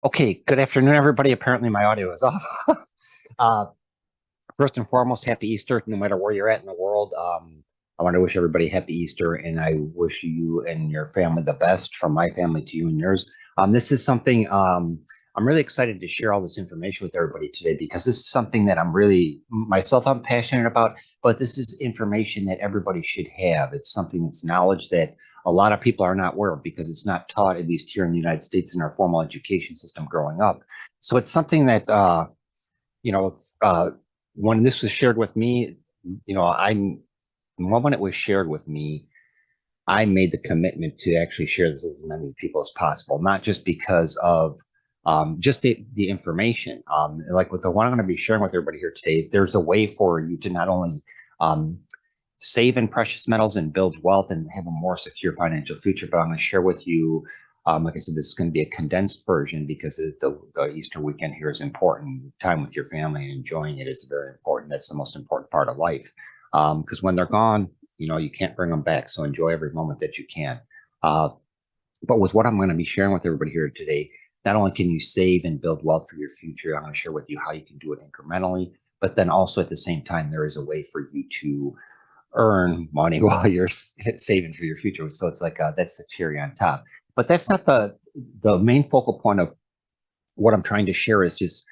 Okay, good afternoon, everybody. Apparently, my audio is off. uh, First and foremost, happy Easter, no matter where you're at in the world. I want to wish everybody happy Easter, and I wish you and your family the best from my family to you and yours. This is something I'm really excited to share all this information with everybody today because this is something that I'm passionate about, but this is information that everybody should have. It's something that's knowledge that a lot of people are not aware of because it's not taught, at least here in the United States, in our formal education system growing up. So it's something that, you know, uh, when this was shared with me, I'm the moment it was shared with me, I made the commitment to actually share this with as many people as possible, not just because of just the information. Like with the one I'm going to be sharing with everybody here today, is there's a way for you to not only um, save in precious metals and build wealth and have a more secure financial future, but I'm going to share with you. Like I said, this is going to be a condensed version because the Easter weekend here is important. Time with your family and enjoying it is very important. That's the most important part of life. Because when they're gone, you can't bring them back. So enjoy every moment that you can. Uh, but with what I'm going to be sharing with everybody here today, not only can you save and build wealth for your future, I'm going to share with you how you can do it incrementally, but then also at the same time, there is a way for you to earn money while you're saving for your future. So it's like that's the cherry on top. But that's not the main focal point of what I'm trying to share. Is just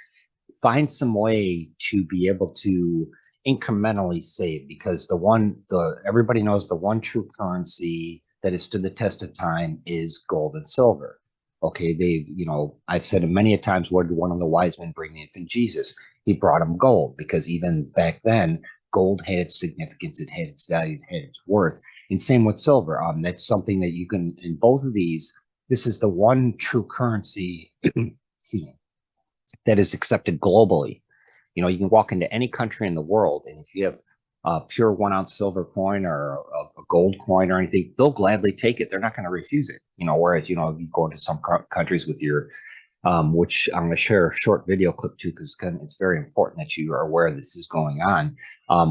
find some way to be able to incrementally save, because the everybody knows the one true currency that has stood the test of time is gold and silver. Okay, I've said it many a times, what did one of the wise men bring the infant Jesus? He brought him gold, because even back then, gold had its significance, it had its value, it had its worth. And same with silver. That's something that you can, in both of these, this is the one true currency that is accepted globally. You can walk into any country in the world, and if you have a pure 1 ounce silver coin or a gold coin or anything, they'll gladly take it. They're not going to refuse it. Whereas you go into some countries with your, which I'm going to share a short video clip too, because it's very important that you are aware this is going on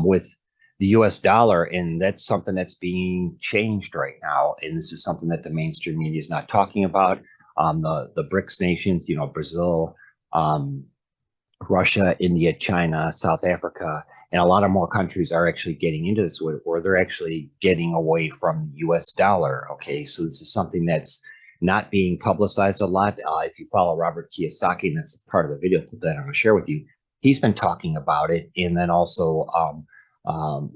with the U.S. dollar, and that's something that's being changed right now. And this is something that the mainstream media is not talking about. The BRICS nations, Brazil. Um, Russia, India, China, South Africa, and a lot of more countries are actually getting into this, where they're actually getting away from the US dollar. Okay, so this is something that's not being publicized a lot. If you follow Robert Kiyosaki, and that's part of the video that I'm going to share with you, he's been talking about it. And then also um,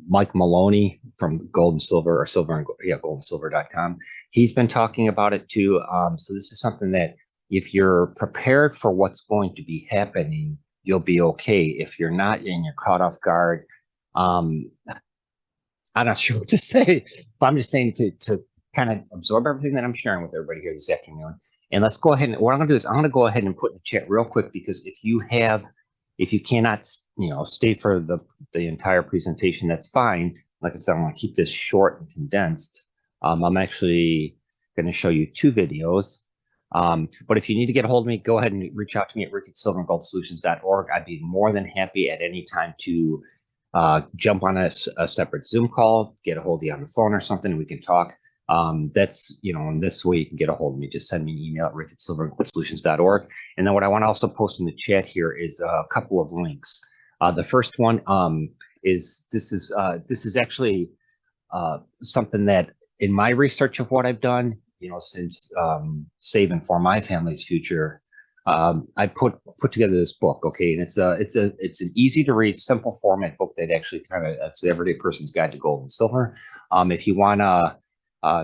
Mike Maloney from Gold and Silver, or Silver and goldandsilver.com. He's been talking about it too. So this is something that, if you're prepared for what's going to be happening, you'll be okay. If you're not and you're caught off guard, um, I'm not sure what to say, but I'm just saying to kind of absorb everything that I'm sharing with everybody here this afternoon. And let's go ahead, and what I'm going to do is I'm going to go ahead and put in the chat real quick, because if you cannot, stay for the entire presentation, that's fine. Like I said, I want to keep this short and condensed. I'm actually going to show you two videos. But if you need to get a hold of me, go ahead and reach out to me at rickatsilverandgoldsolutions.org. I'd be more than happy at any time to jump on a separate Zoom call, get a hold of you on the phone or something, and we can talk. That's, in this way you can get a hold of me. Just send me an email at rickatsilverandgoldsolutions.org. And then what I want to also post in the chat here is a couple of links. The first one is this is actually something that, in my research of what I've done, since saving for my family's future, I put together this book. Okay, and it's an easy to read, simple format book that actually it's the everyday person's guide to gold and silver. If you want to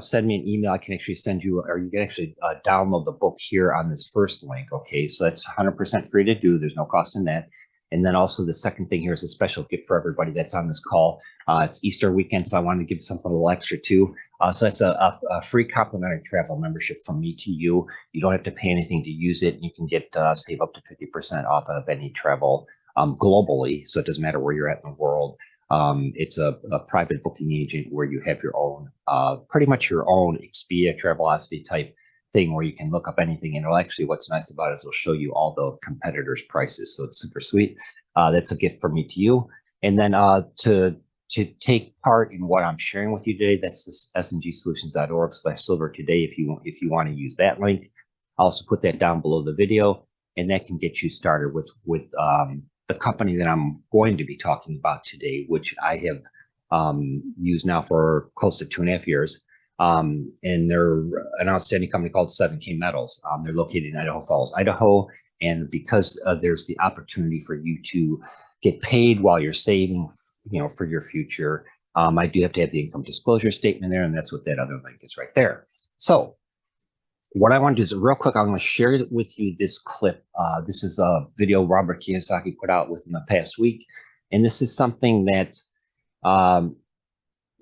send me an email, I can actually send you, or you can actually download the book here on this first link. Okay, so that's 100% free to do. There's no cost in that. And then also the second thing here is a special gift for everybody that's on this call. It's Easter weekend, so I wanted to give something a little extra too. So that's a free complimentary travel membership from me to you. You don't have to pay anything to use it. You can get save up to 50% off of any travel globally. So it doesn't matter where you're at in the world. It's a private booking agent where you have your own, pretty much your own Expedia, Travelocity type thing, where you can look up anything. And it'll actually, what's nice about it is it'll show you all the competitors' prices. So it's super sweet. That's a gift from me to you. And then to take part in what I'm sharing with you today, that's this sngsolutions.org/silver today, if you want to use that link. I'll also put that down below the video, and that can get you started with the company that I'm going to be talking about today, which I have used now for close to 2.5 years. And they're an outstanding company called 7K Metals. They're located in Idaho Falls, Idaho. And because there's the opportunity for you to get paid while you're saving, for your future, I do have to have the income disclosure statement there, and that's what that other link is right there. So what I want to do is real quick, I'm going to share with you this clip. This is a video Robert Kiyosaki put out within the past week. And this is something that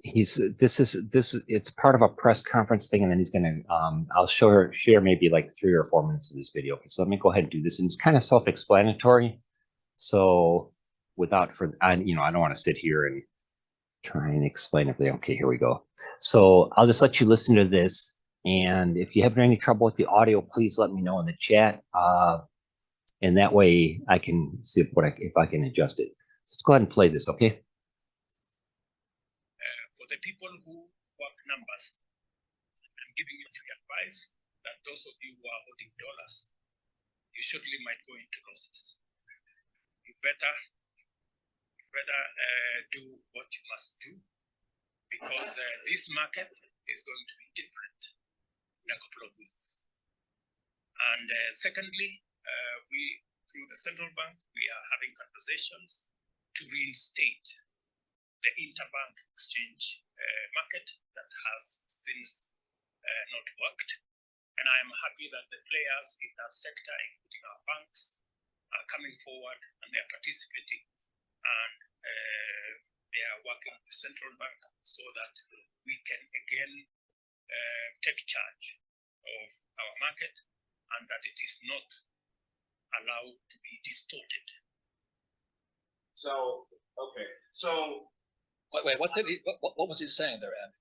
it's part of a press conference thing, and then he's going to, I'll share maybe like 3 or 4 minutes of this video. Okay, so let me go ahead and do this. And it's kind of self-explanatory. So without further, I don't want to sit here and try and explain everything. Okay, here we go. So I'll just let you listen to this. And if you have any trouble with the audio, please let me know in the chat. And that way I can see if I can adjust it. So let's go ahead and play this, okay? For the people who work numbers, I'm giving you free advice that those of you who are holding dollars, you surely might go into losses. You better do what you must do, because this market is going to be different in a couple of weeks. And secondly, we, through the central bank, we are having conversations to reinstate the interbank exchange market that has since not worked. And I am happy that the players in that sector, including our banks, are coming forward and they are participating. And they are working with the central bank so that we can again take charge of our market and that it is not allowed to be distorted. So, okay. So, wait, what was he saying there, Andy?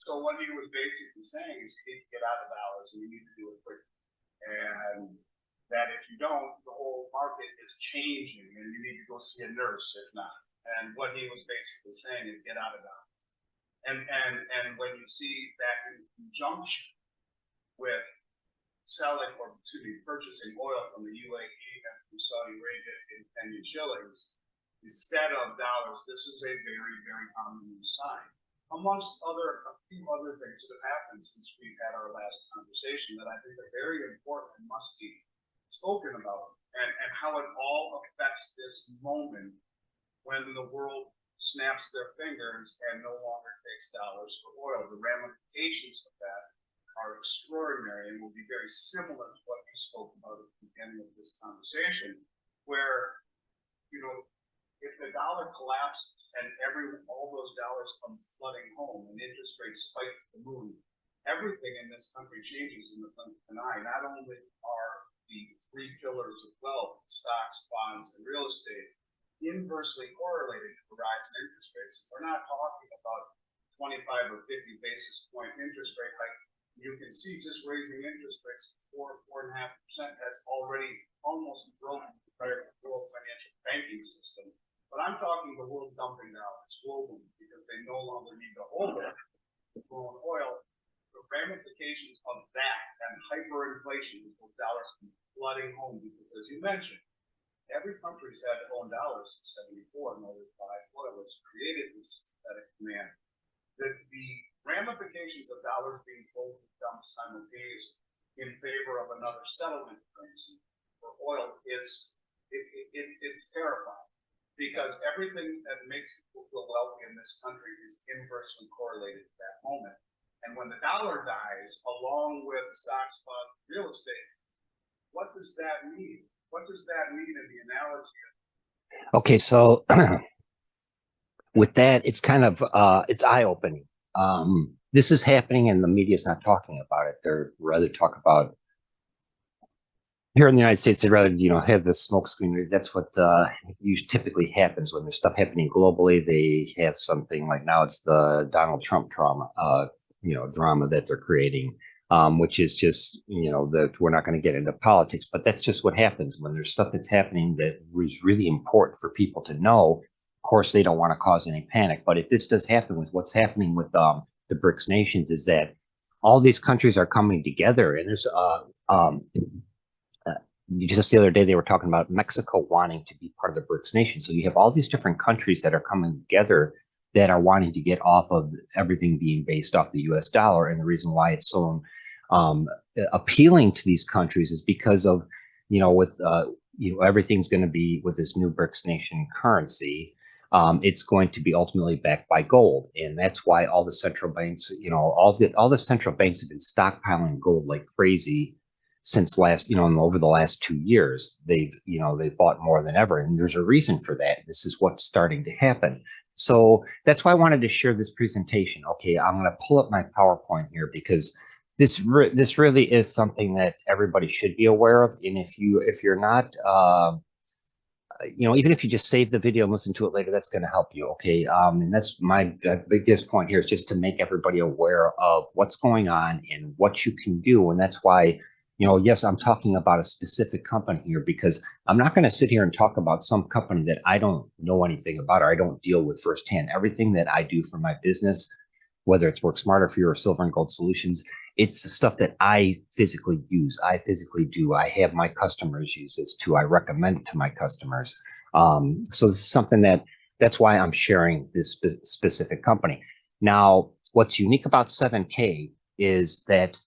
So what he was basically saying is you need to get out of dollars and you need to do it quickly. And that if you don't, the whole market is changing and you need to go see a nurse if not. And what he was basically saying is get out of dollars. And when you see that in conjunction with selling or purchasing oil from the UAE and from Saudi Arabia in Kenyan shillings instead of dollars, this is a very, very ominous sign. Amongst a few other things that have happened since we've had our last conversation that I think are very important and must be spoken about, and how it all affects this moment when the world snaps their fingers and no longer takes dollars for oil. The ramifications of that are extraordinary and will be very similar to what you spoke about at the beginning of this conversation, where, if the dollar collapses and all those dollars come flooding home and interest rates spike to the moon, everything in this country changes in the blink of an eye. Not only are the 3 pillars of wealth, stocks, bonds, and real estate, inversely correlated to the rise in interest rates. We're not talking about 25 or 50 basis point interest rate hike. You can see just raising interest rates 4.5% has already almost broken the world financial banking system. But I'm talking the world dumping dollars globally because they no longer need to hold it to own oil. The ramifications of that and hyperinflation is those dollars flooding home because, as you mentioned, every country's had to own dollars since '74 in order to buy oil. It's created this synthetic demand. The ramifications of dollars being pulled and dumped simultaneously in favor of another settlement currency for oil is it's terrifying. Because everything that makes people feel wealthy in this country is inversely correlated to that moment. And when the dollar dies, along with stocks, bonds, real estate, what does that mean? What does that mean in the analogy? Okay, so with that, it's kind of it's eye-opening. This is happening, and the media is not talking about it. They're rather talk about here in the United States. They'd rather have the smoke screen. That's what usually typically happens when there's stuff happening globally. They have something like now it's the Donald Trump drama that they're creating. Which is just, that we're not going to get into politics, but that's just what happens when there's stuff that's happening that is really important for people to know. Of course, they don't want to cause any panic, but if this does happen with what's happening with the BRICS nations, is that all these countries are coming together, and there's Um, just the other day, they were talking about Mexico wanting to be part of the BRICS nation. So you have all these different countries that are coming together that are wanting to get off of everything being based off the US dollar. And the reason why it's so um, appealing to these countries is because of, with, everything's going to be with this new BRICS nation currency. It's going to be ultimately backed by gold. And that's why all the central banks, all the central banks have been stockpiling gold like crazy since last, over the last 2 years. They've bought more than ever. And there's a reason for that. This is what's starting to happen. So that's why I wanted to share this presentation. Okay, I'm going to pull up my PowerPoint here because this really is something that everybody should be aware of. And if you're not, even if you just save the video and listen to it later, that's going to help you. Okay, and that's my biggest point here is just to make everybody aware of what's going on and what you can do. And that's why, yes, I'm talking about a specific company here because I'm not going to sit here and talk about some company that I don't know anything about or I don't deal with firsthand. Everything that I do for my business, whether it's Work Smarter for you or Silver and Gold Solutions, it's stuff that I physically use. I physically do. I have my customers use this too. I recommend it to my customers. So this is something that's why I'm sharing this specific company. Now, what's unique about 7K is that,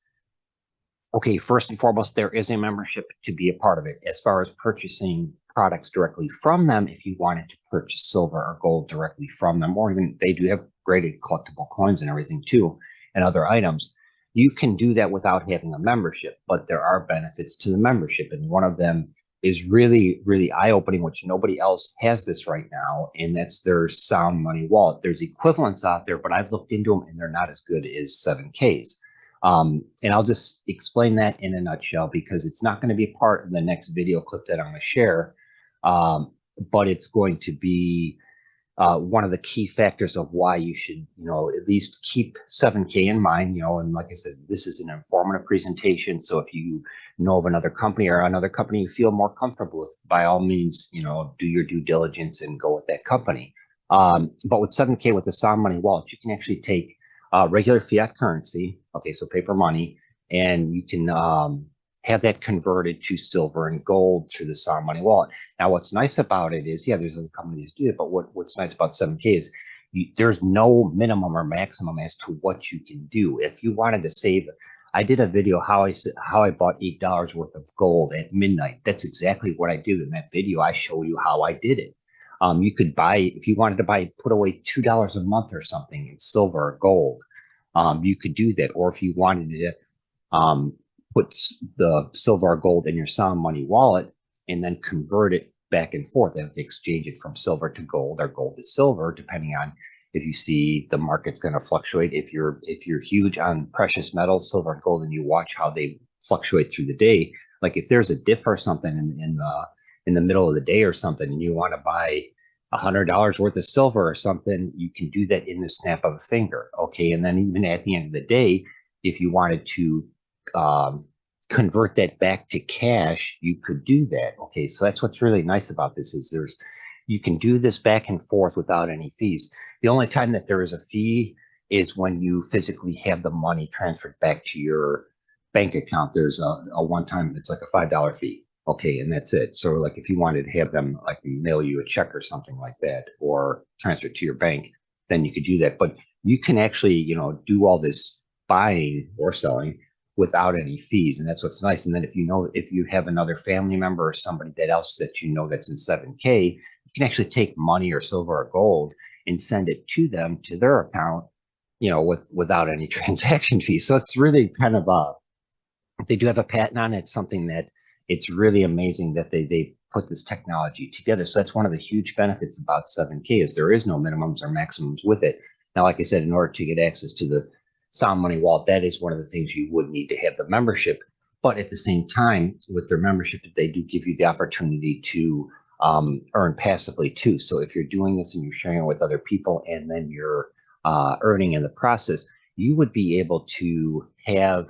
okay, first and foremost, there is a membership to be a part of it as far as purchasing products directly from them. If you wanted to purchase silver or gold directly from them, or even they do have graded collectible coins and everything too, and other items, you can do that without having a membership, but there are benefits to the membership. And one of them is really, really eye-opening, which nobody else has this right now, and that's their Sound Money wallet. There's equivalents out there, but I've looked into them and they're not as good as 7Ks. And I'll just explain that in a nutshell because it's not going to be a part of the next video clip that I'm going to share, but it's going to be one of the key factors of why you should, at least keep 7K in mind, and like I said, this is an informative presentation. So if you know of another company or another company you feel more comfortable with, by all means, do your due diligence and go with that company. But with 7K, with the Sound Money wallet, you can actually take regular fiat currency, okay, so paper money, and you can have that converted to silver and gold through the Sound Money wallet. Now, what's nice about it is, yeah, there's other companies that do it, but what's nice about 7K is there's no minimum or maximum as to what you can do. If you wanted to save, I did a video how I bought $8 worth of gold at midnight. That's exactly what I do in that video. I show you how I did it. You could buy, if you wanted to put away $2 a month or something in silver or gold, you could do that. Or if you wanted to put the silver or gold in your Sound Money wallet and then convert it back and forth, and exchange it from silver to gold or gold to silver, depending on if you see the market's going to fluctuate. If you're huge on precious metals, silver and gold, and you watch how they fluctuate through the day, like if there's a dip or something in the middle of the day or something, and you want to buy $100 worth of silver or something, you can do that in the snap of a finger. Okay. And then even at the end of the day, if you wanted to convert that back to cash, you could do that. Okay. So that's what's really nice about this is you can do this back and forth without any fees. The only time that there is a fee is when you physically have the money transferred back to your bank account. There's a one-time, it's like a $5 fee. Okay, and that's it. So like if you wanted to have them like mail you a check or something like that or transfer it to your bank, then you could do that. But you can actually, do all this buying or selling without any fees. And that's what's nice. And then if you have another family member or somebody else that that's in 7K, you can actually take money or silver or gold and send it to them, to their account, without any transaction fees. So it's really kind of they do have a patent on it. It's something that it's really amazing that they put this technology together. So that's one of the huge benefits about 7K is there is no minimums or maximums with it. Now, like I said, in order to get access to the Sound Money wallet, that is one of the things you would need to have the membership. But at the same time, with their membership, they do give you the opportunity to earn passively too. So if you're doing this and you're sharing it with other people and then you're earning in the process, you would be able to have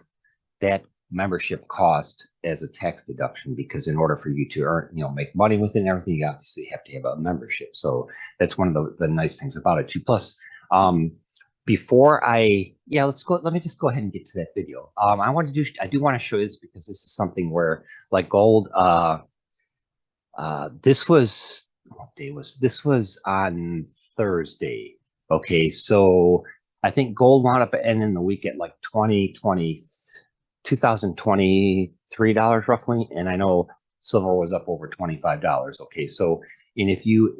that membership cost as a tax deduction, because in order for you to earn, make money with it and everything, you obviously have to have a membership. So that's one of the nice things about it too. Plus, let's go. Let me just go ahead and get to that video. I do want to show this because this is something where like gold, this was, what day was, this was on Thursday. Okay. So I think gold wound up ending the week at like $2,023 roughly. And I know silver was up over $25. Okay. So, and if you've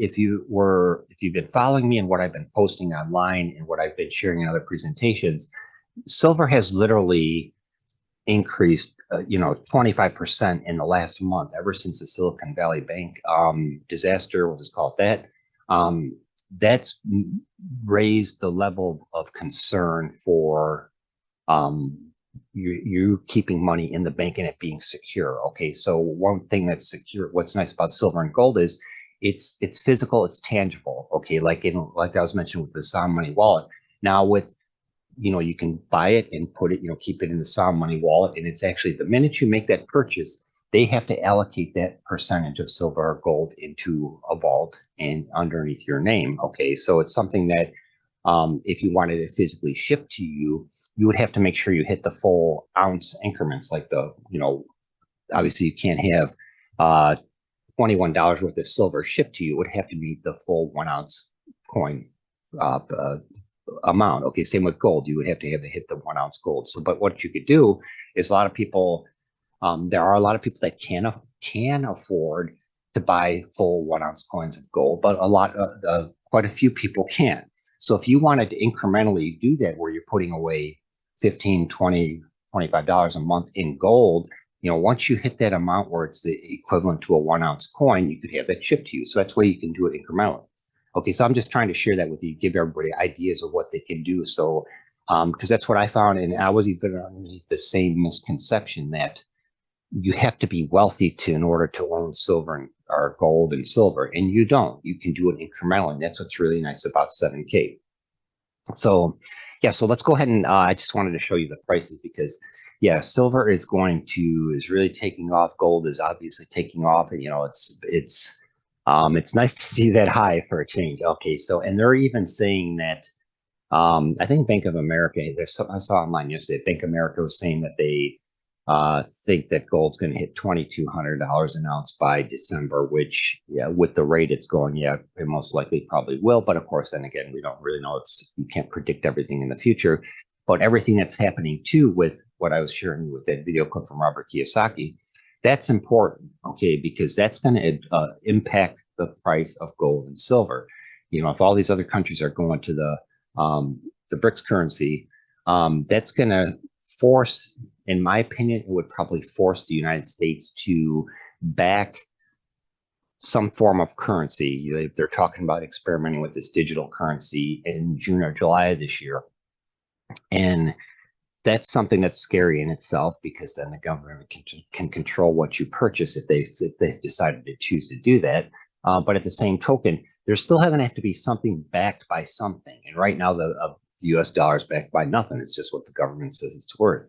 been following me and what I've been posting online and what I've been sharing in other presentations, silver has literally increased, 25% in the last month, ever since the Silicon Valley Bank disaster, we'll just call it that. That's raised the level of concern for you keeping money in the bank and it being secure. Okay, so one thing that's secure, what's nice about silver and gold is it's physical, it's tangible. Okay, like I was mentioning with the Sound Money wallet. Now with you can buy it and put it, keep it in the Sound Money wallet, and it's actually the minute you make that purchase, they have to allocate that percentage of silver or gold into a vault and underneath your name. Okay, so it's something that if you wanted it physically shipped to you, you would have to make sure you hit the full ounce increments, like obviously you can't have $21 worth of silver shipped to you. It would have to be the full 1 ounce coin amount. Okay, same with gold. You would have to hit the 1 ounce gold. So, but what you could do is there are a lot of people that can afford to buy full 1 ounce coins of gold, but quite a few people can't. So if you wanted to incrementally do that, where you're putting away $15, $20, $25 a month in gold, once you hit that amount where it's the equivalent to a 1 ounce coin, you could have that shipped to you. So that's why you can do it incrementally. Okay, so I'm just trying to share that with you, give everybody ideas of what they can do. So, because that's what I found, and I was even underneath the same misconception that you have to be wealthy in order to own silver or gold and silver, and you don't. You can do it incrementally, and that's what's really nice about 7K. So, yeah, so let's go ahead and I just wanted to show you the prices because, yeah, silver is really taking off. Gold is obviously taking off, and it's nice to see that high for a change. Okay, so, and they're even saying that, I think Bank of America, I saw online yesterday, Bank of America was saying that they think that gold's going to hit $2,200 an ounce by December, which, yeah, with the rate it's going, yeah, it most likely probably will. But of course, then again, we don't really know. You can't predict everything in the future. But everything that's happening too with what I was sharing with that video clip from Robert Kiyosaki, that's important, okay, because that's going to impact the price of gold and silver. If all these other countries are going to the BRICS currency, that's going to force, in my opinion, it would probably force the United States to back some form of currency. They're talking about experimenting with this digital currency in June or July of this year. And that's something that's scary in itself, because then the government can control what you purchase if they decided to choose to do that. But at the same token, there's still going to have to be something backed by something. And right now, the US dollar is backed by nothing. It's just what the government says it's worth.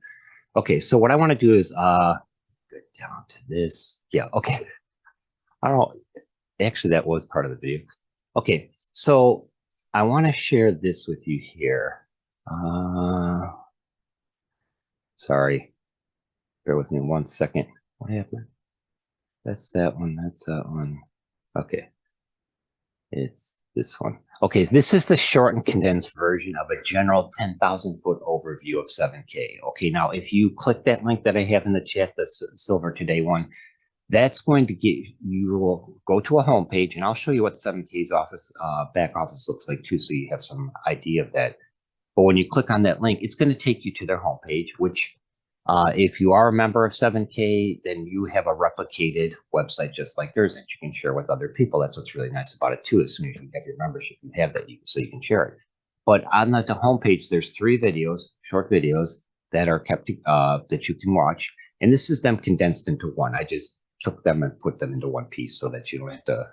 Okay, so what I want to do is get down to this. Yeah, okay. I don't know. Actually, that was part of the video. Okay, so I want to share this with you here. Sorry. Bear with me 1 second. What happened? That's that one. That's that one. Okay. It's this one. Okay, this is the short and condensed version of a general 10,000 foot overview of 7K. Okay, now if you click that link that I have in the chat, the Silver Today one, that's going to you will go to a home page, and I'll show you what 7K's back office looks like too, so you have some idea of that. But when you click on that link, it's going to take you to their homepage, which if you are a member of 7K, then you have a replicated website just like theirs that you can share with other people. That's what's really nice about it too. As soon as you have your membership, you have that so you can share it. But on the homepage, there's 3 videos, short videos that are kept that you can watch. And this is them condensed into one. I just took them and put them into one piece so that you don't have to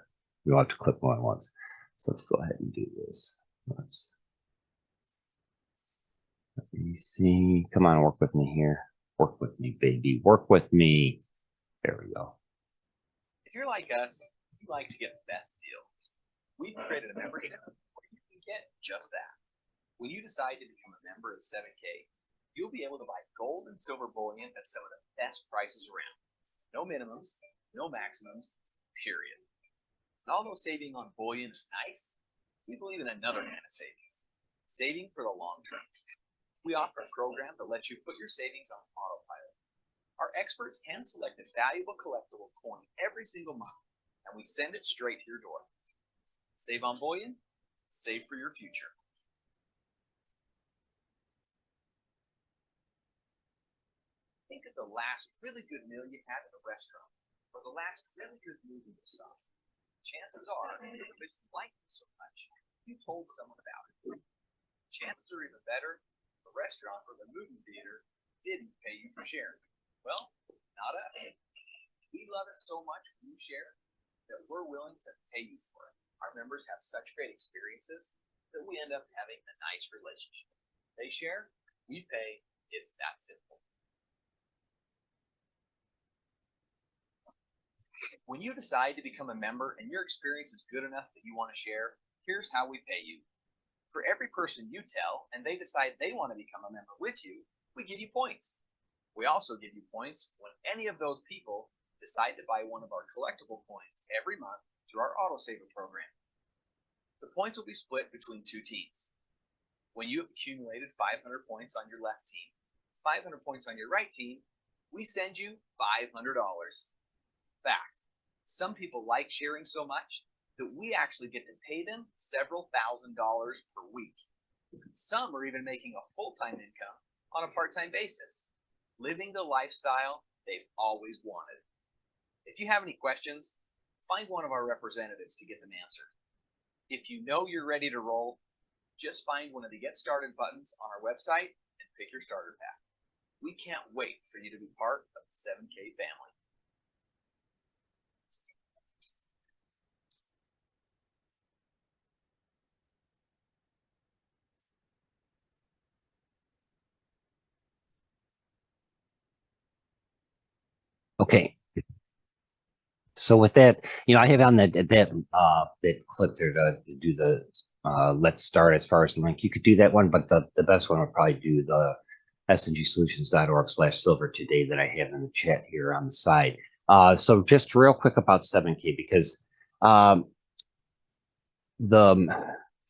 click more than once. So let's go ahead and do this. Oops. Let me see. Come on, work with me here. Work with me, baby. Work with me. There we go. If you're like us, you like to get the best deal. We've created a membership where you can get just that. When you decide to become a member of 7K, you'll be able to buy gold and silver bullion at some of the best prices around. No minimums, no maximums, period. And although saving on bullion is nice, we believe in another kind of savings, saving for the long term. We offer a program that lets you put your savings on autopilot. Our experts hand select a valuable collectible coin every single month, and we send it straight to your door. Save on bullion, save for your future. Think of the last really good meal you had at a restaurant, or the last really good movie you saw. Chances are, because you liked it so much, you told someone about it. Chances are even better, the restaurant or the movie theater didn't pay you for sharing. Well, not us. We love it so much when you share that we're willing to pay you for it. Our members have such great experiences that we end up having a nice relationship. They share, we pay, it's that simple. When you decide to become a member and your experience is good enough that you want to share, here's how we pay you. For every person you tell and they decide they want to become a member with you, we give you points. We also give you points when any of those people decide to buy one of our collectible coins every month through our autosaver program. The points will be split between two teams. When you have accumulated 500 points on your left team, 500 points on your right team, we send you $500. Fact, some people like sharing so much that we actually get to pay them several $1,000s per week. Some are even making a full-time income on a part-time basis, living the lifestyle they've always wanted. If you have any questions, find one of our representatives to get them answered. If you know you're ready to roll, just find one of the Get Started buttons on our website and pick your starter pack. We can't wait for you to be part of the 7K family. Okay. So with that, I have on that clip there to do the let's start as far as the link. You could do that one, but the best one would probably do the sngsolutions.org/silver today that I have in the chat here on the side. So just real quick about 7K, because the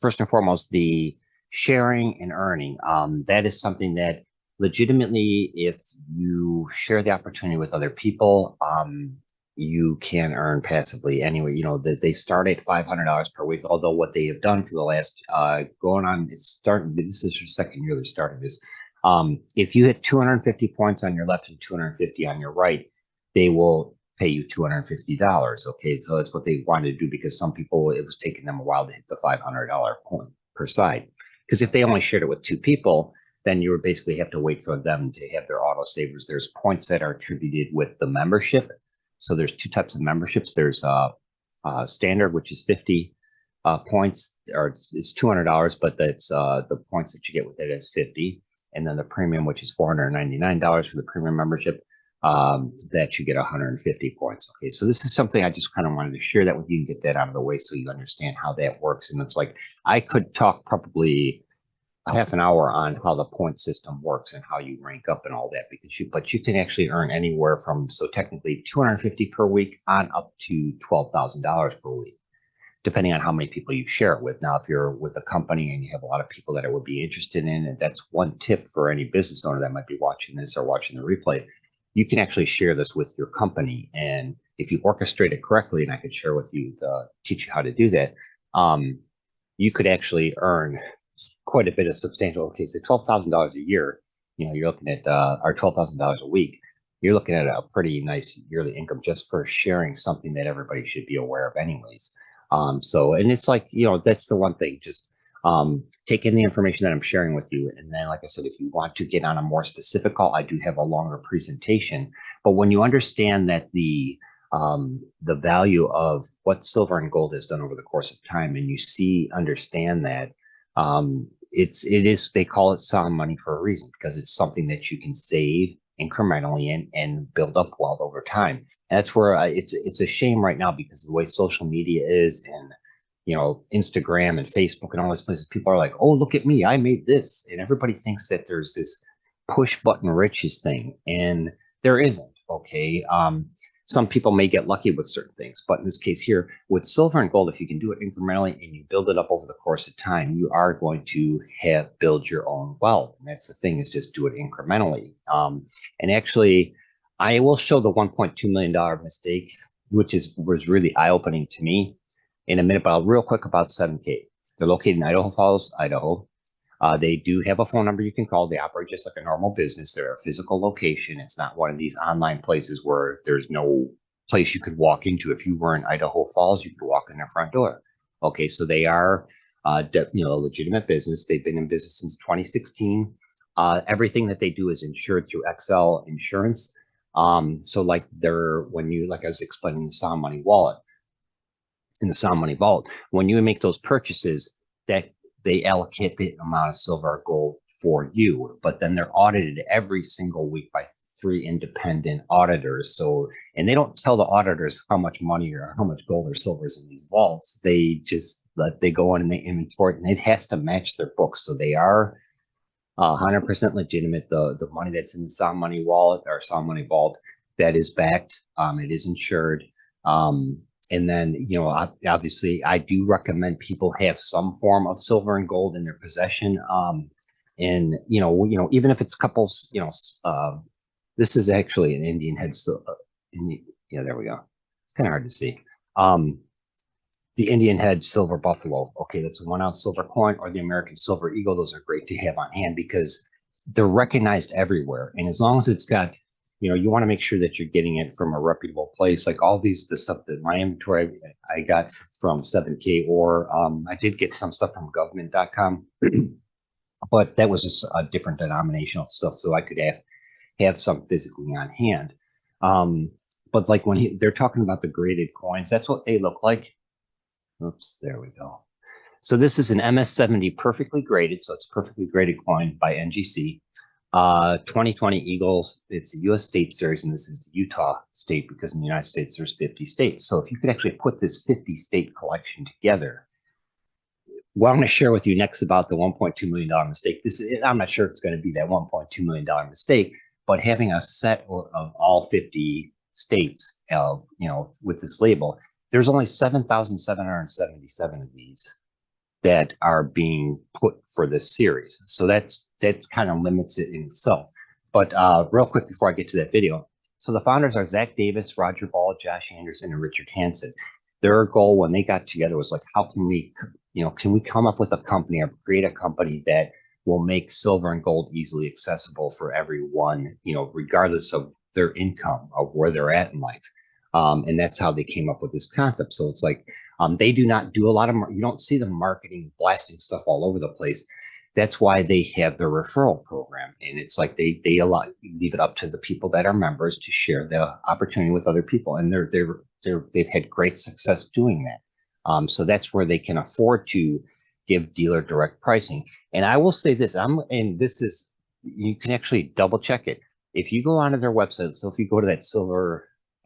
first and foremost, the sharing and earning, that is something that legitimately, if you share the opportunity with other people, you can earn passively anyway. They start at $500 per week, although what they have done for the last this is your second year they started this. If you hit 250 points on your left and 250 on your right, they will pay you $250. Okay, so that's what they wanted to do, because some people, it was taking them a while to hit the $500 point per side. Because if they only shared it with two people, then you would basically have to wait for them to have their auto savers. There's points that are attributed with the membership. So there's two types of memberships. There's standard, which is 50 points, or it's $200, but that's the points that you get with it is 50. And then the premium, which is $499 for the premium membership, that you get 150 points. Okay, so this is something I just kind of wanted to share that with you and get that out of the way so you understand how that works. And it's like, I could talk probably a half an hour on how the point system works and how you rank up and all that, but you can actually earn anywhere from, so technically 250 per week on up to $12,000 per week, depending on how many people you share it with. Now, if you're with a company and you have a lot of people that it would be interested in, and that's one tip for any business owner that might be watching this or watching the replay, you can actually share this with your company. And if you orchestrate it correctly, and I could share with you to teach you how to do that, you could actually earn quite a bit of substantial. Okay, so $12,000 a year, you're looking at, or $12,000 a week, you're looking at a pretty nice yearly income just for sharing something that everybody should be aware of anyways. And it's like, that's the one thing, just take in the information that I'm sharing with you. And then, like I said, if you want to get on a more specific call, I do have a longer presentation. But when you understand that the value of what silver and gold has done over the course of time, and you understand that, they call it sound money for a reason, because it's something that you can save incrementally and build up wealth over time. And that's where it's a shame right now, because of the way social media is, and Instagram and Facebook and all these places, people are like, oh, look at me, I made this. And everybody thinks that there's this push button riches thing. And there isn't. Okay. Some people may get lucky with certain things, but in this case here with silver and gold, if you can do it incrementally and you build it up over the course of time, you are going to build your own wealth. And that's the thing, is just do it incrementally. And actually, I will show the $1.2 million mistake, which was really eye-opening to me in a minute, but real quick about 7K. They're located in Idaho Falls, Idaho. They do have a phone number you can call. They operate just like a normal business. They're a physical location. It's not one of these online places where there's no place you could walk into. If you were in Idaho Falls, you could walk in their front door. Okay, so they are a legitimate business. They've been in business since 2016. Everything that they do is insured through XL Insurance. So like like I was explaining the Sound Money Wallet, in the Sound Money Vault, when you make those purchases, that they allocate the amount of silver or gold for you, but then they're audited every single week by 3 independent auditors. So, and they don't tell the auditors how much money or how much gold or silver is in these vaults. They just they go in and they inventory it, and it has to match their books. So they are 100% legitimate. The money that's in the Sound Money Wallet or Sound Money Vault, that is backed. It is insured. And then, obviously, I do recommend people have some form of silver and gold in their possession. And even if it's couples, this is actually an Indian head. So, yeah, there we go. It's kind of hard to see. The Indian head silver buffalo. Okay, that's a 1 ounce silver coin, or the American silver eagle. Those are great to have on hand because they're recognized everywhere. And as long as it's got, you want to make sure that you're getting it from a reputable place. Like all the stuff that my inventory I got from 7K, or I did get some stuff from government.com, but that was just a different denominational stuff. So I could have some physically on hand. But like when they're talking about the graded coins, that's what they look like. Oops, there we go. So this is an MS-70 perfectly graded. So it's a perfectly graded coin by NGC. 2020 Eagles, it's a U.S. state series, and this is the Utah state because in the United States there's 50 states. So if you could actually put this 50 state collection together, what I'm going to share with you next about the $1.2 million mistake. I'm not sure it's going to be that $1.2 million mistake, but having a set of all 50 states, with this label, there's only 7,777 of these that are being put for this series. So that kind of limits it in itself. But real quick before I get to that video. So the founders are Zach Davis, Roger Ball, Josh Anderson, and Richard Hansen. Their goal when they got together was like, how can we, can we come up with a company or create a company that will make silver and gold easily accessible for everyone, regardless of their income or where they're at in life. And that's how they came up with this concept. So it's like, they do not do a lot of, you don't see them marketing, blasting stuff all over the place. That's why they have their referral program. And it's like they leave it up to the people that are members to share the opportunity with other people. And they've had great success doing that. So that's where they can afford to give dealer direct pricing. And I will say this, you can actually double check it. If you go onto their website, so if you go to that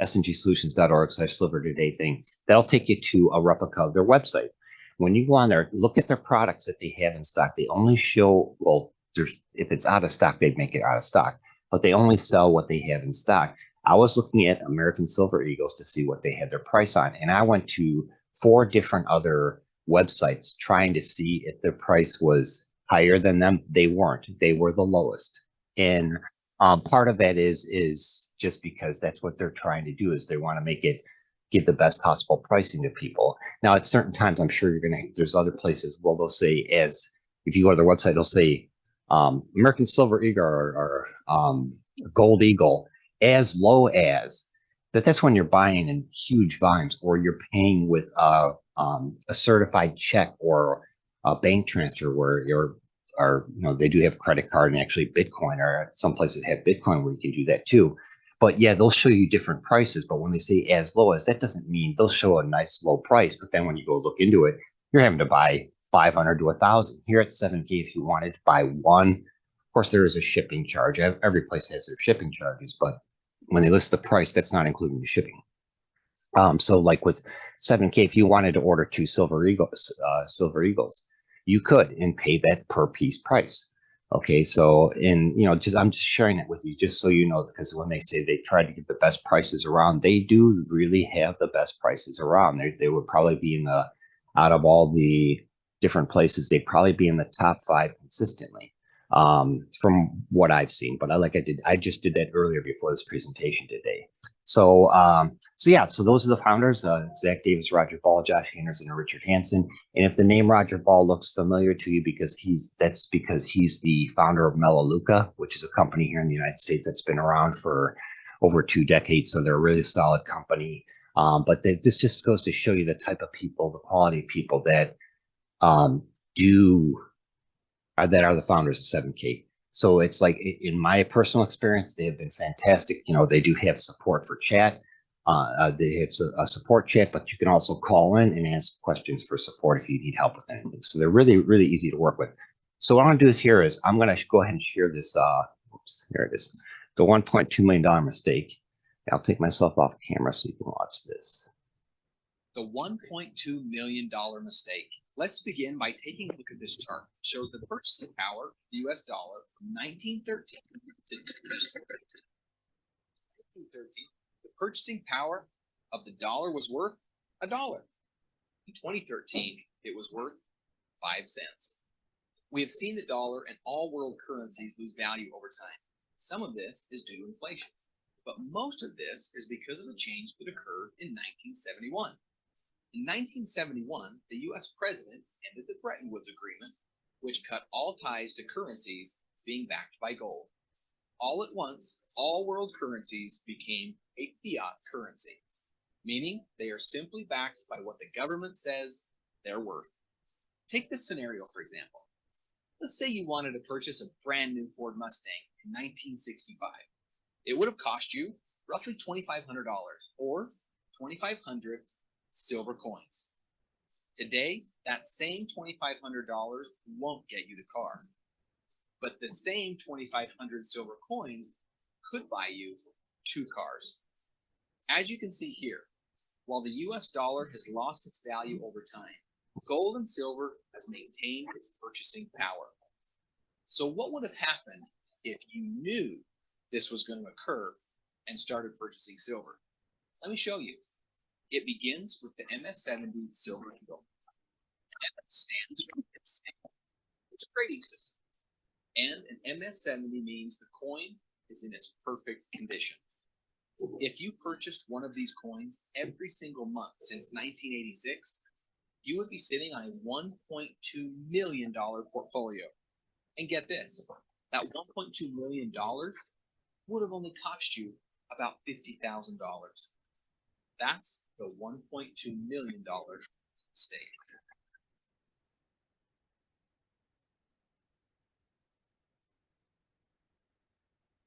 sngsolutions.org/silver today thing, that'll take you to a replica of their website. When you go on there, look at their products that they have in stock. They only show, if it's out of stock, they'd make it out of stock, but they only sell what they have in stock. I was looking at American Silver Eagles to see what they had their price on, and I went to 4 different other websites trying to see if their price was higher than them. They weren't. They were the lowest. And part of that is just because that's what they're trying to do, is they want to give the best possible pricing to people. Now, at certain times, I'm sure there's other places where they'll say, if you go to their website, they'll say American Silver Eagle or Gold Eagle as low as, that's when you're buying in huge volumes, or you're paying with a certified check or a bank transfer where they do have credit card and actually Bitcoin, or some places have Bitcoin where you can do that too. But yeah, they'll show you different prices. But when they say as low as, that doesn't mean they'll show a nice low price. But then when you go look into it, you're having to buy 500 to 1,000. Here at 7K, if you wanted to buy one, of course, there is a shipping charge. Every place has their shipping charges. But when they list the price, that's not including the shipping. So like with 7K, if you wanted to order 2 silver eagles, you could and pay that per piece price. Okay, so I'm just sharing it with you just so you know, because when they say they try to get the best prices around, they do really have the best prices around. They would probably be out of all the different places, they'd probably be in the top 5 consistently, from what I've seen. But I just did that earlier before this presentation today. So those are the founders: Zach Davis, Roger Ball, Josh Anderson, and Richard Hansen. And if the name Roger Ball looks familiar to you, that's because he's the founder of Melaleuca, which is a company here in the United States that's been around for over 2 decades. So they're a really solid company. This just goes to show you the type of people, the quality of people that are the founders of 7K. So it's like, in my personal experience, they have been fantastic. They do have support for chat. They have a support chat, but you can also call in and ask questions for support if you need help with anything. So they're really, really easy to work with. So what I'm going to do is I'm going to go ahead and share this. Here it is. The $1.2 million mistake. I'll take myself off camera so you can watch this. The $1.2 million mistake. Let's begin by taking a look at this chart. It shows the purchasing power of the US dollar from 1913 to 2013. 1913, the purchasing power of the dollar was worth $1. In 2013, it was worth 5 cents. We have seen the dollar and all world currencies lose value over time. Some of this is due to inflation, but most of this is because of the change that occurred in 1971. In 1971, the U.S. president ended the Bretton Woods Agreement, which cut all ties to currencies being backed by gold. All at once, all world currencies became a fiat currency, meaning they are simply backed by what the government says they're worth. Take this scenario, for example. Let's say you wanted to purchase a brand new Ford Mustang in 1965. It would have cost you roughly $2,500 or 2,500 silver coins. Today, that same $2,500 won't get you the car, but the same 2,500 silver coins could buy you 2 cars. As you can see here, while the US dollar has lost its value over time, gold and silver has maintained its purchasing power. So what would have happened if you knew this was going to occur and started purchasing silver? Let me show you. It begins with the MS-70 silver eagle. MS stands for it's a grading system. And an MS-70 means the coin is in its perfect condition. If you purchased one of these coins every single month since 1986, you would be sitting on a $1.2 million portfolio. And get this, that $1.2 million would have only cost you about $50,000. That's the $1.2 million stake.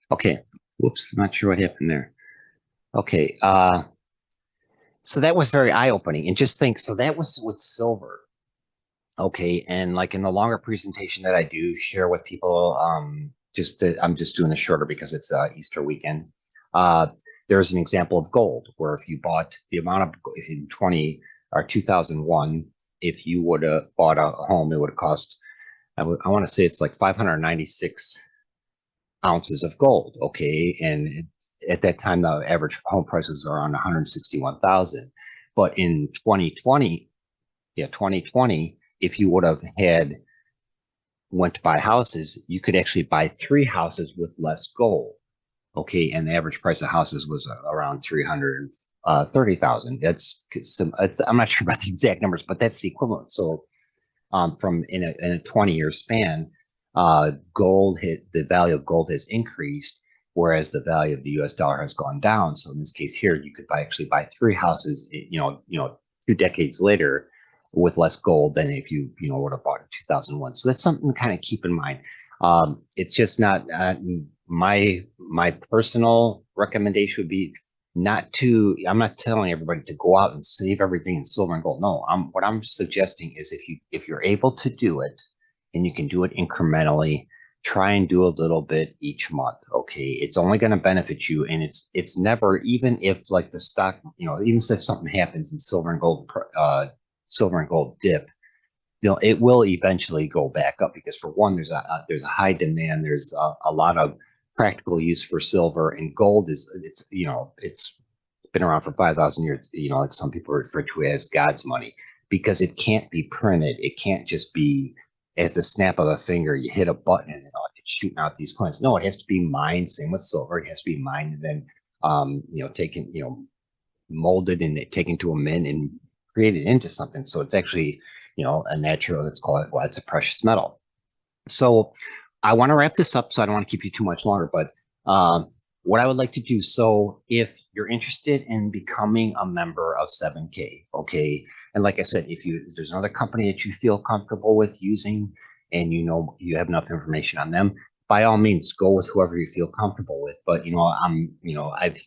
Okay. Whoops. Not sure what happened there. Okay. So that was very eye-opening. And just think, so that was with silver. Okay. And like in the longer presentation that I do share with people, I'm just doing this shorter because it's Easter weekend. There's an example of gold where if you bought the amount of, if in 2001, if you would have bought a home, it would have cost, I want to say it's like 596 ounces of gold. Okay. And at that time, the average home prices are around 161,000. But in 2020, if you would have went to buy houses, you could actually buy 3 houses with less gold. Okay, and the average price of houses was around 330,000. I'm not sure about the exact numbers, but that's the equivalent. So, from in a 20-year span, the value of gold has increased, whereas the value of the U.S. dollar has gone down. So in this case here, you could actually buy 3 houses, 2 decades later, with less gold than if you would have bought in 2001. So that's something to kind of keep in mind. It's just not my personal recommendation would be I'm not telling everybody to go out and save everything in silver and gold. No, what I'm suggesting is if you're able to do it and you can do it incrementally, try and do a little bit each month. Okay. It's only going to benefit you. And it's never, even if like the stock, even if something happens and silver and gold dip, it will eventually go back up because for one, there's a high demand. There's a lot of practical use for silver, and gold it's been around for 5,000 years. Like some people refer to it as God's money because it can't be printed. It can't just be at the snap of a finger. You hit a button and it's shooting out these coins. No, it has to be mined. Same with silver. It has to be mined and then taken, molded and taken to a mint and created into something. So it's actually, a natural, let's call it, well, it's a precious metal. So I want to wrap this up, so I don't want to keep you too much longer, but what I would like to do, so if you're interested in becoming a member of 7K, okay, and like I said, if there's another company that you feel comfortable with using and you have enough information on them, by all means, go with whoever you feel comfortable with. But I've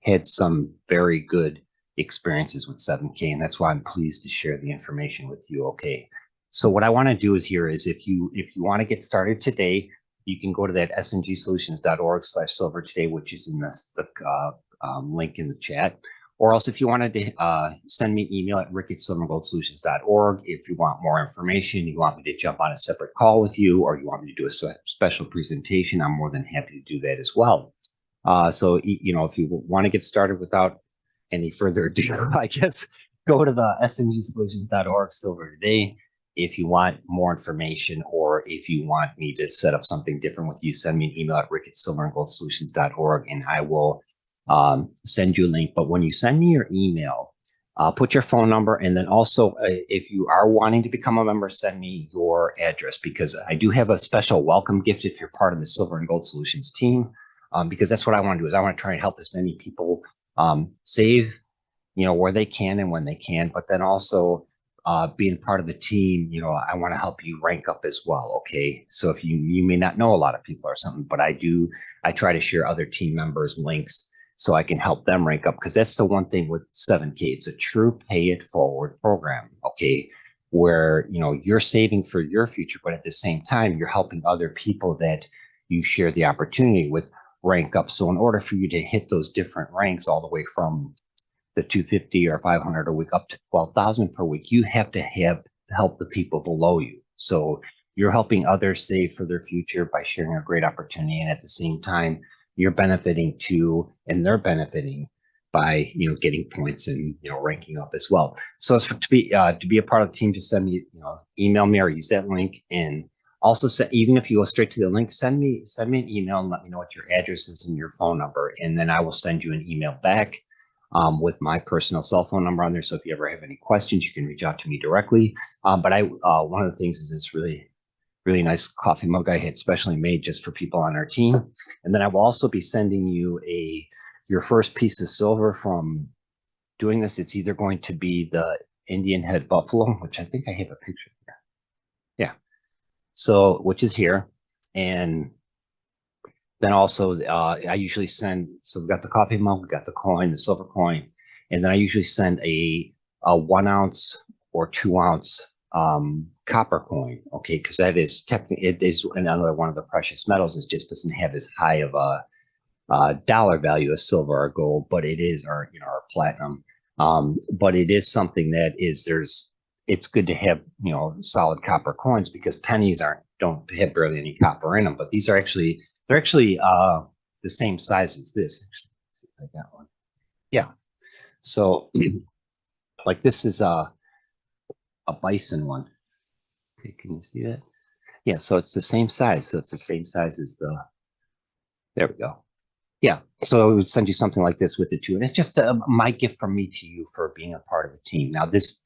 had some very good experiences with 7K, and that's why I'm pleased to share the information with you. Okay. So what I want to do is if you want to get started today, you can go to that sngsolutions.org/silver today, which is in the link in the chat. Or else if you wanted to send me an email at rick@silverandgoldsolutions.org. If you want more information, you want me to jump on a separate call with you, or you want me to do a special presentation, I'm more than happy to do that as well. So, if you want to get started without any further ado, I guess go to the sngsolutions.org silver today. If you want more information, or if you want me to set up something different with you, send me an email at rick@silverandgoldsolutions.org, and I will send you a link. But when you send me your email, put your phone number, and then also if you are wanting to become a member, send me your address, because I do have a special welcome gift if you're part of the Silver and Gold Solutions team, because that's what I want to do. Is I want to try and help as many people save, where they can and when they can, but then also being part of the team, I want to help you rank up as well. Okay. So if you may not know a lot of people or something, but I try to share other team members' links so I can help them rank up, because that's the one thing with 7K. It's a true pay it forward program. Okay. Where, you're saving for your future, but at the same time, you're helping other people that you share the opportunity with rank up. So in order for you to hit those different ranks all the way from the 250 or 500 a week up to 12,000 per week, you have to help the people below you. So you're helping others save for their future by sharing a great opportunity. And at the same time, you're benefiting too, and they're benefiting by, getting points and, ranking up as well. So to be a part of the team, just send me, email me or use that link. And also, even if you go straight to the link, send me an email and let me know what your address is and your phone number. And then I will send you an email back with my personal cell phone number on there. So if you ever have any questions, you can reach out to me directly. But one of the things is this really, really nice coffee mug I had specially made just for people on our team. And then I will also be sending you your first piece of silver from doing this. It's either going to be the Indian head buffalo, which I think I have a picture here. Yeah. So, which is here. And then also I usually send, so we've got the coffee mug, we've got the coin, the silver coin, and then I usually send a 1 ounce or 2 ounce copper coin, okay, because that is technically, it is another one of the precious metals. It just doesn't have as high of a dollar value as silver or gold, but it is our platinum. But it is something that it's good to have, solid copper coins, because pennies don't have barely any copper in them, but they're actually the same size as this. Actually, let's see if I got one. Yeah. So like this is a bison one. Okay, can you see that? Yeah, so it's the same size. So it's the same size as there we go. Yeah, so it would send you something like this with it too. And it's just my gift from me to you for being a part of the team. Now this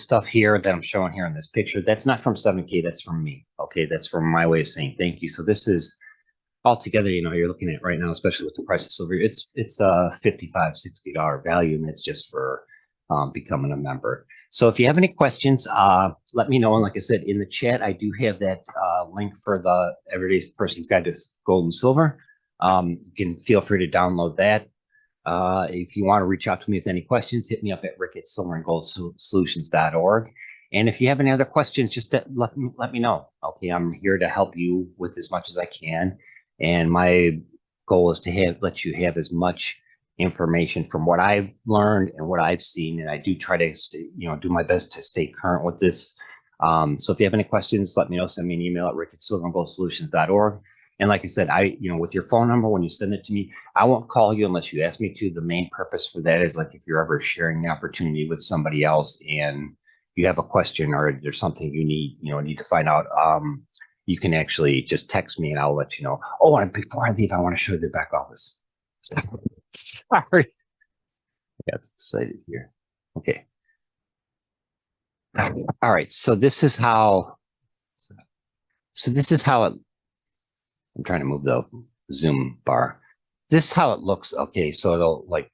stuff here that I'm showing here in this picture, that's not from 7K, that's from me. Okay, that's from my way of saying thank you. So this is altogether, you're looking at right now, especially with the price of silver, it's a $55, $60 value, and it's just for becoming a member. So if you have any questions, let me know. And like I said, in the chat, I do have that link for the Everyday Person's Guide to Gold and Silver. You can feel free to download that. If you want to reach out to me with any questions, hit me up at rick@silverandgoldsolutions.org. And if you have any other questions, just let me know. Okay, I'm here to help you with as much as I can. And my goal is to let you have as much information from what I've learned and what I've seen. And I do try to do my best to stay current with this. So if you have any questions, let me know. Send me an email at rick@silverandgoldsolutions.org. And like I said, with your phone number, when you send it to me, I won't call you unless you ask me to. The main purpose for that is like if you're ever sharing the opportunity with somebody else and you have a question or there's something you need to find out, you can actually just text me and I'll let you know. Oh, and before I leave, I want to show you the back office. Sorry. I got excited here. Okay. All right. So this is how it, I'm trying to move the Zoom bar. This is how it looks. Okay. So it'll like,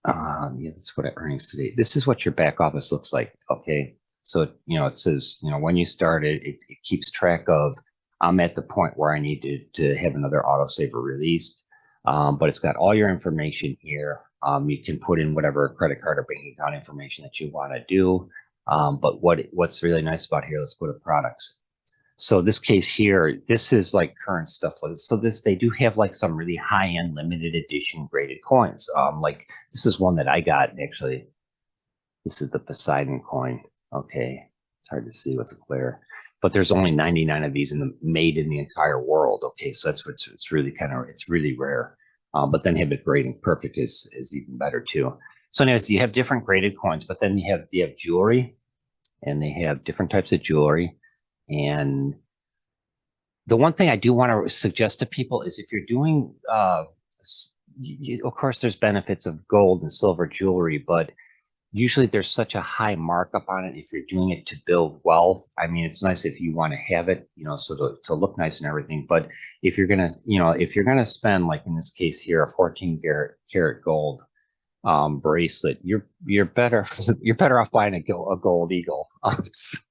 yeah, that's what earnings today. This is what your back office looks like. Okay. So, it says, when you started, it keeps track of, I'm at the point where I need to have another autosaver released. But it's got all your information here. You can put in whatever credit card or bank account information that you want to do. But what's really nice about here, let's go to products. So this case here, this is like current stuff. So they do have like some really high-end limited edition graded coins. Like this is one that I got actually. This is the Poseidon coin. Okay, it's hard to see with the glare, but there's only 99 of these made in the entire world. Okay, so that's what's it's really rare. But then have it grading perfect is even better too. So anyways, you have different graded coins, but then you have jewelry, and they have different types of jewelry. And the one thing I do want to suggest to people is if you're doing, of course, there's benefits of gold and silver jewelry, but usually there's such a high markup on it if you're doing it to build wealth. I mean, it's nice if you want to have it, so to look nice and everything. But if you're gonna spend, like in this case here, a 14 karat gold bracelet, you're better off buying a gold eagle.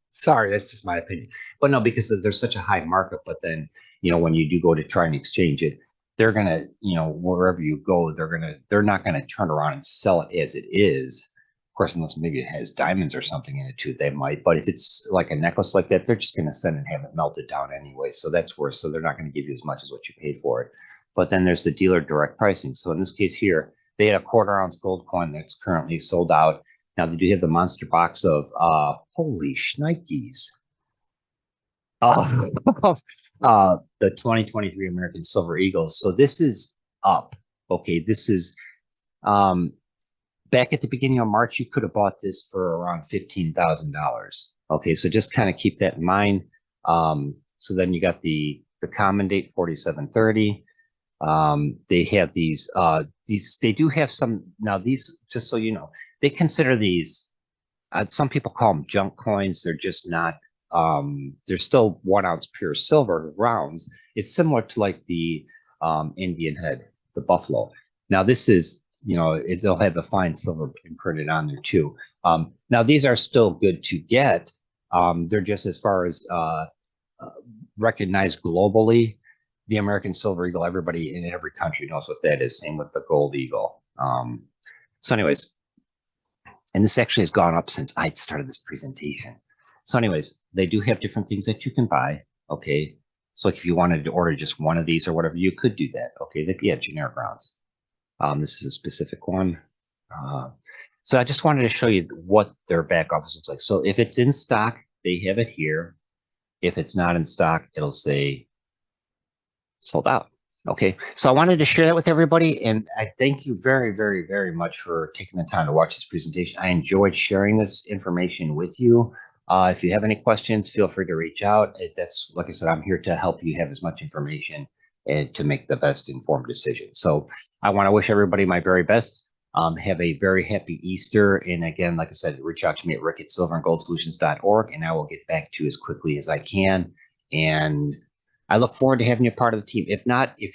Sorry, that's just my opinion. But no, because there's such a high markup. But then, when you do go to try and exchange it, they're gonna, wherever you go, they're not gonna turn around and sell it as it is. Of course, unless maybe it has diamonds or something in it too, they might. But if it's like a necklace like that, they're just gonna send and have it melted down anyway. So that's worse. So they're not gonna give you as much as what you paid for it. But then there's the dealer direct pricing. So in this case here, they had a 1/4 ounce gold coin that's currently sold out. Now they do have the monster box of holy shnikes. The 2023 American Silver Eagles. So this is up. Okay, this is back at the beginning of March, you could have bought this for around $15,000. Okay, so just kind of keep that in mind. So then you got the common date 4730. They have these they do have some, now these, just so you know, they consider these, some people call them junk coins. They're just not, they're still 1 ounce pure silver rounds. It's similar to like the Indian head, the buffalo. Now this is, it'll have the fine silver imprinted on there too. Now these are still good to get. They're just, as far as recognized globally, the American Silver Eagle, everybody in every country knows what that is. Same with the Gold Eagle. So anyways, and this actually has gone up since I started this presentation. So anyways, they do have different things that you can buy. Okay. So if you wanted to order just one of these or whatever, you could do that. Okay. Yeah, generic rounds. This is a specific one. So I just wanted to show you what their back office looks like. So if it's in stock, they have it here. If it's not in stock, it'll say sold out. Okay, so I wanted to share that with everybody, and I thank you very, very, very much for taking the time to watch this presentation. I enjoyed sharing this information with you. If you have any questions, feel free to reach out. That's, like I said, I'm here to help you have as much information and to make the best informed decision. So I want to wish everybody my very best. Have a very happy Easter. And again, like I said, reach out to me at rick@silverandgoldsolutions.org, and I will get back to you as quickly as I can. And I look forward to having you part of the team. If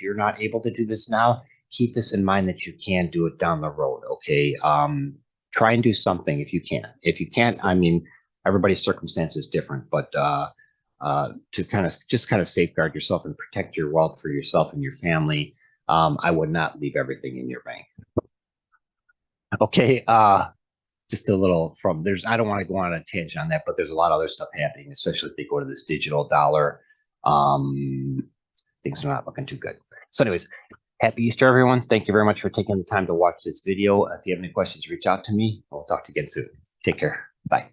you're not able to do this now, keep this in mind that you can do it down the road. Okay. Try and do something if you can. If you can't, I mean, everybody's circumstance is different, but to kind of safeguard yourself and protect your wealth for yourself and your family, I would not leave everything in your bank. Okay. just a little from there's, I don't want to go on a tangent on that, but there's a lot of other stuff happening, especially if they go to this digital dollar. Things are not looking too good. So anyways, happy Easter, everyone. Thank you very much for taking the time to watch this video. If you have any questions, reach out to me. We'll talk to you again soon. Take care. Bye.